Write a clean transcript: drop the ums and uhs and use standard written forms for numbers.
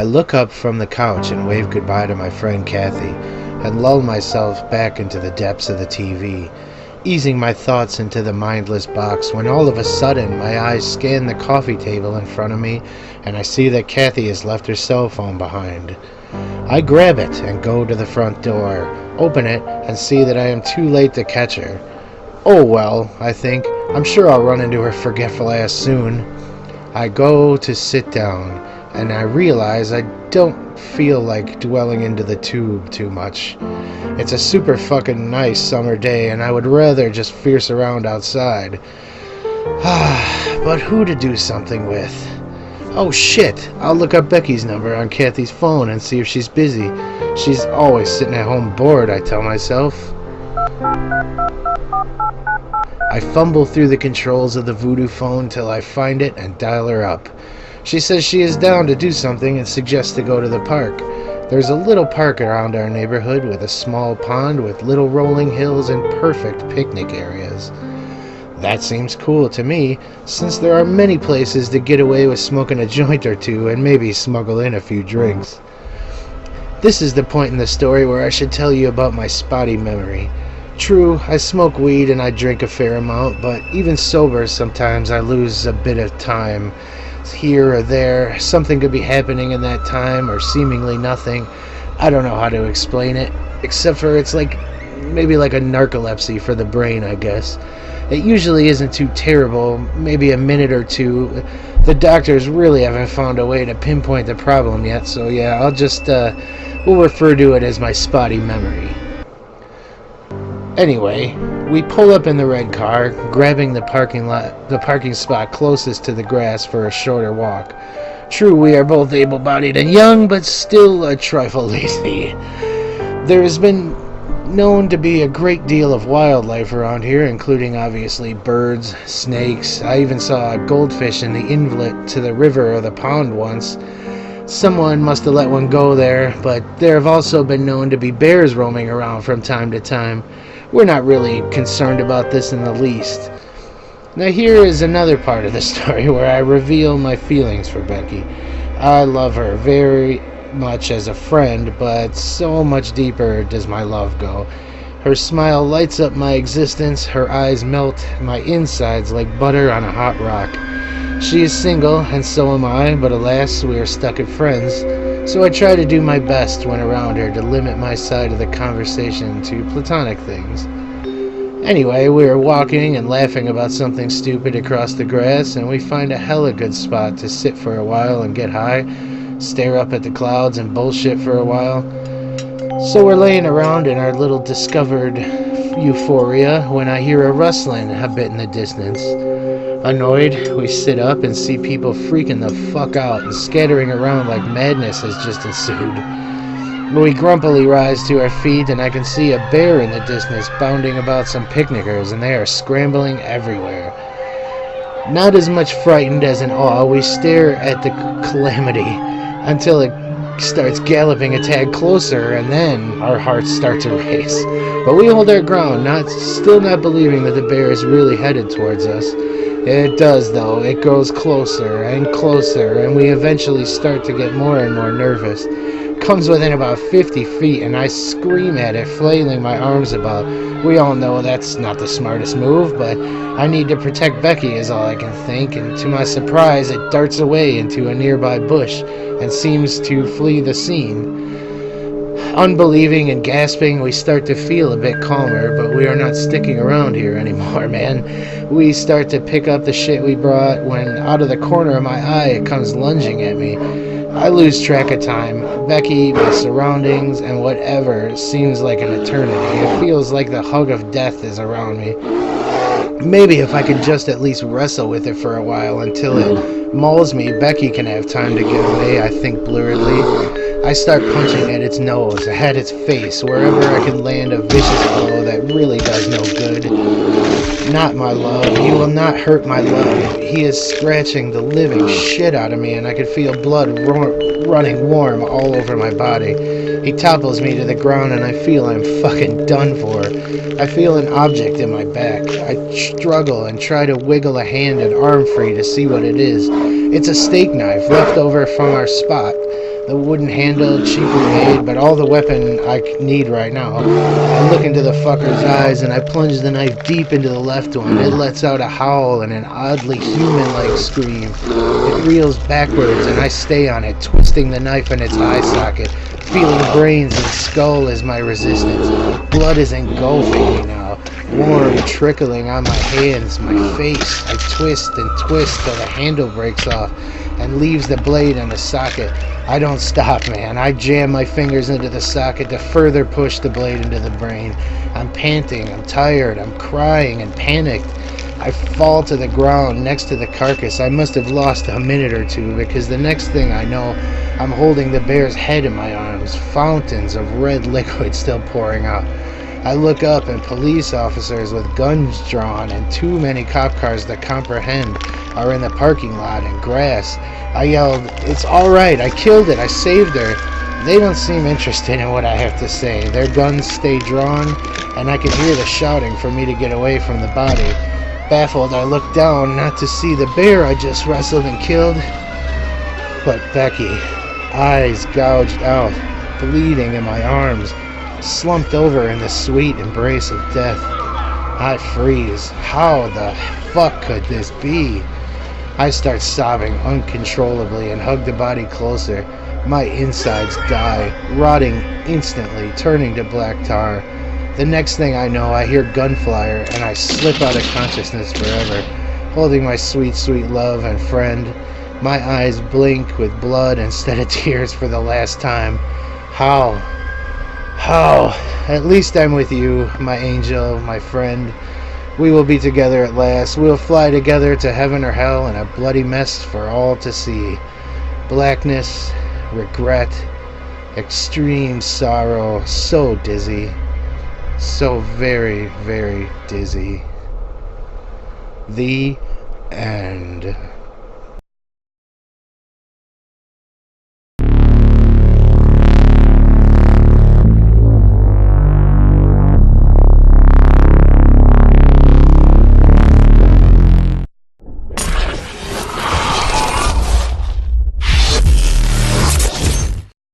I look up from the couch and wave goodbye to my friend Kathy, and lull myself back into the depths of the TV, easing my thoughts into the mindless box when all of a sudden my eyes scan the coffee table in front of me and I see that Kathy has left her cell phone behind. I grab it and go to the front door, open it, and see that I am too late to catch her. Oh well, I think, I'm sure I'll run into her forgetful ass soon. I go to sit down, and I realize I don't feel like dwelling into the tube too much. It's a super fucking nice summer day, and I would rather just fierce around outside. But who to do something with? Oh shit, I'll look up Becky's number on Kathy's phone and see if she's busy. She's always sitting at home bored, I tell myself. I fumble through the controls of the voodoo phone till I find it and dial her up. She says she is down to do something and suggests to go to the park. There's a little park around our neighborhood with a small pond with little rolling hills and perfect picnic areas. That seems cool to me, since there are many places to get away with smoking a joint or two and maybe smuggle in a few drinks. This is the point in the story where I should tell you about my spotty memory. True, I smoke weed and I drink a fair amount, but even sober sometimes I lose a bit of time. Here or there, something could be happening in that time, or seemingly nothing. I don't know how to explain it, except for it's maybe like a narcolepsy for the brain, I guess. It usually isn't too terrible, maybe a minute or two. The doctors really haven't found a way to pinpoint the problem yet, so yeah, I'll just, we'll refer to it as my spotty memory. Anyway, we pull up in the red car, grabbing the parking spot closest to the grass for a shorter walk. True, we are both able-bodied and young, but still a trifle lazy. There has been known to be a great deal of wildlife around here, including obviously birds, snakes. I even saw a goldfish in the inlet to the river or the pond once. Someone must have let one go there, but there have also been known to be bears roaming around from time to time. We're not really concerned about this in the least. Now here is another part of the story where I reveal my feelings for Becky. I love her very much as a friend, but so much deeper does my love go. Her smile lights up my existence, her eyes melt my insides like butter on a hot rock. She is single, and so am I, but alas, we are stuck at friends, so I try to do my best when around her to limit my side of the conversation to platonic things. Anyway, we are walking and laughing about something stupid across the grass, and we find a hella good spot to sit for a while and get high, stare up at the clouds and bullshit for a while. So we're laying around in our little discovered euphoria when I hear a rustling a bit in the distance. Annoyed, we sit up and see people freaking the fuck out and scattering around like madness has just ensued. We grumpily rise to our feet, and I can see a bear in the distance bounding about some picnickers, and they are scrambling everywhere. Not as much frightened as in awe, we stare at the calamity until it starts galloping a tad closer, and then our hearts start to race. But we hold our ground, still not believing that the bear is really headed towards us. It does, though. It grows closer and closer, and we eventually start to get more and more nervous. Comes within about 50 feet, and I scream at it, flailing my arms about. We all know that's not the smartest move, but I need to protect Becky is all I can think, and to my surprise, it darts away into a nearby bush and seems to flee the scene. Unbelieving and gasping, we start to feel a bit calmer, but we are not sticking around here anymore, man. We start to pick up the shit we brought when, out of the corner of my eye, it comes lunging at me. I lose track of time. Becky, my surroundings, and whatever seems like an eternity. It feels like the hug of death is around me. Maybe if I could just at least wrestle with it for a while until it mauls me, Becky can have time to get away, I think blurredly. I start punching at its nose, at its face, wherever I can land a vicious blow that really does no good. Not my love. He will not hurt my love. He is scratching the living shit out of me, and I can feel blood running warm all over my body. He topples me to the ground, and I feel I'm fucking done for. I feel an object in my back. I struggle and try to wiggle a hand and arm free to see what it is. It's a steak knife left over from our spot. The wooden handle, cheaply made, but all the weapon I need right now. I look into the fucker's eyes and I plunge the knife deep into the left one. It lets out a howl and an oddly human-like scream. It reels backwards and I stay on it, twisting the knife in its eye socket, feeling brains and skull as my resistance. Blood is engulfing me now, warm, trickling on my hands, my face. I twist and twist till the handle breaks off and leaves the blade in the socket. I don't stop, man. I jam my fingers into the socket to further push the blade into the brain. I'm panting, I'm tired, I'm crying and panicked. I fall to the ground next to the carcass. I must have lost a minute or two, because the next thing I know, I'm holding the bear's head in my arms, fountains of red liquid still pouring out. I look up and police officers with guns drawn and too many cop cars to comprehend are in the parking lot and grass. I yelled, "It's all right, I killed it, I saved her." They don't seem interested in what I have to say. Their guns stay drawn, and I can hear the shouting for me to get away from the body. Baffled, I look down, not to see the bear I just wrestled and killed, but Becky, eyes gouged out, bleeding in my arms, slumped over in the sweet embrace of death. I freeze. How the fuck could this be? I start sobbing uncontrollably and hug the body closer. My insides die, rotting instantly, turning to black tar. The next thing I know, I hear gunfire and I slip out of consciousnness forever, holding my sweet, sweet love and friend. My eyes blink with blood instead of tears for the last time. How? At least I'm with you, my angel, my friend. We will be together at last. We'll fly together to heaven or hell in a bloody mess for all to see. Blackness, regret, extreme sorrow, so dizzy. So very, very dizzy. The end.